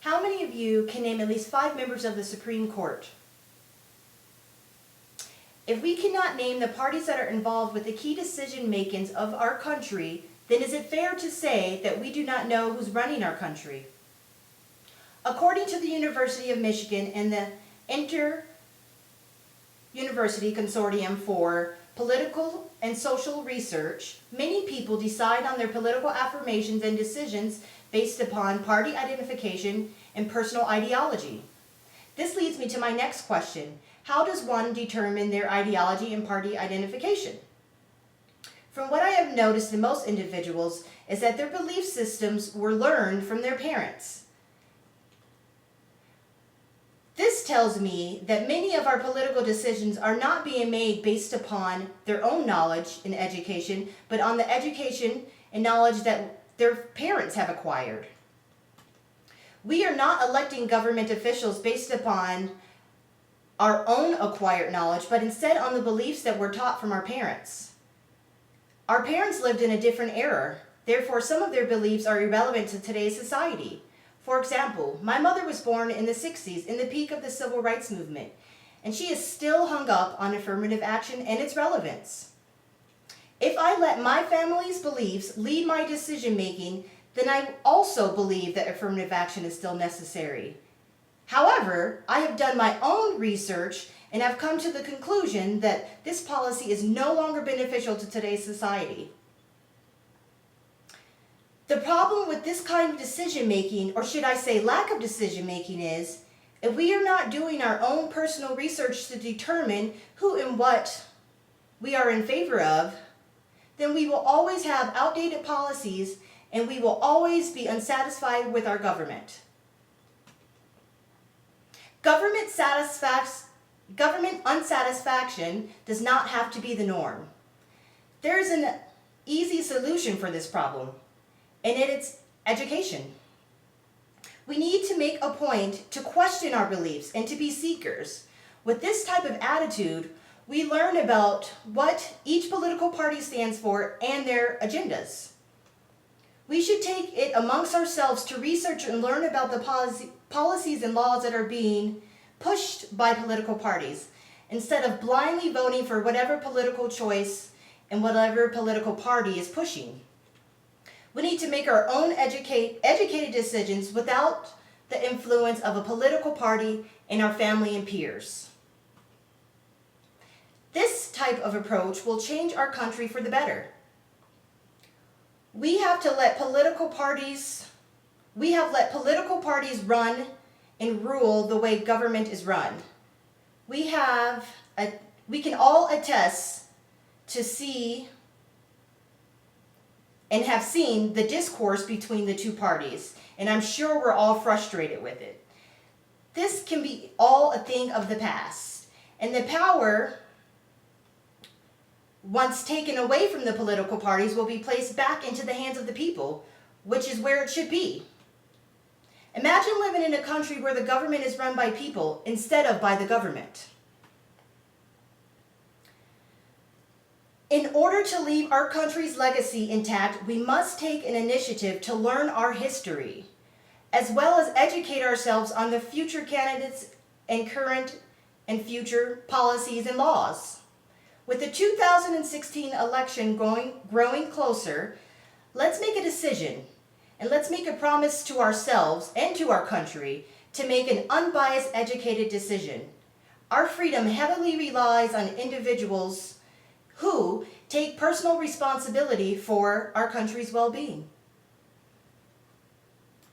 How many of you can name at least 5 members of the Supreme Court? If we cannot name the parties that are involved with the key decision makings of our country, then is it fair to say that we do not know who's running our country? According to the University of Michigan and the Inter-University Consortium for Political and Social Research, many people decide on their political affirmations and decisions based upon party identification and personal ideology. This leads me to my next question. How does one determine their ideology and party identification? From what I have noticed in most individuals is that their belief systems were learned from their parents. This tells me that many of our political decisions are not being made based upon their own knowledge and education, but on the education and knowledge that their parents have acquired. We are not electing government officials based upon our own acquired knowledge, but instead on the beliefs that were taught from our parents. Our parents lived in a different era, therefore some of their beliefs are irrelevant to today's society. For example, my mother was born in the 60s, in the peak of the civil rights movement, and she is still hung up on affirmative action and its relevance. If I let my family's beliefs lead my decision making, then I also believe that affirmative action is still necessary. However, I have done my own research and have come to the conclusion that this policy is no longer beneficial to today's society. The problem with this kind of decision making, or should I say lack of decision making, is if we are not doing our own personal research to determine who and what we are in favor of, then we will always have outdated policies and we will always be unsatisfied with our government. Government unsatisfaction does not have to be the norm. There is an easy solution for this problem, and it's education. We need to make a point to question our beliefs and to be seekers. With this type of attitude, we learn about what each political party stands for and their agendas. We should take it amongst ourselves to research and learn about the policies and laws that are being pushed by political parties, instead of blindly voting for whatever political choice and whatever political party is pushing. We need to make our own educated decisions without the influence of a political party and our family and peers. This type of approach will change our country for the better. We have let political parties run and rule the way government is run. We can all attest to see and have seen the discourse between the two parties, and I'm sure we're all frustrated with it. This can be all a thing of the past, and the power, once taken away from the political parties, will be placed back into the hands of the people, which is where it should be. Imagine living in a country where the government is run by people instead of by the government. In order to leave our country's legacy intact, we must take an initiative to learn our history, as well as educate ourselves on the future candidates and current and future policies and laws. With the 2016 election growing closer, let's make a decision, and let's make a promise to ourselves and to our country to make an unbiased, educated decision. Our freedom heavily relies on individuals who take personal responsibility for our country's well-being.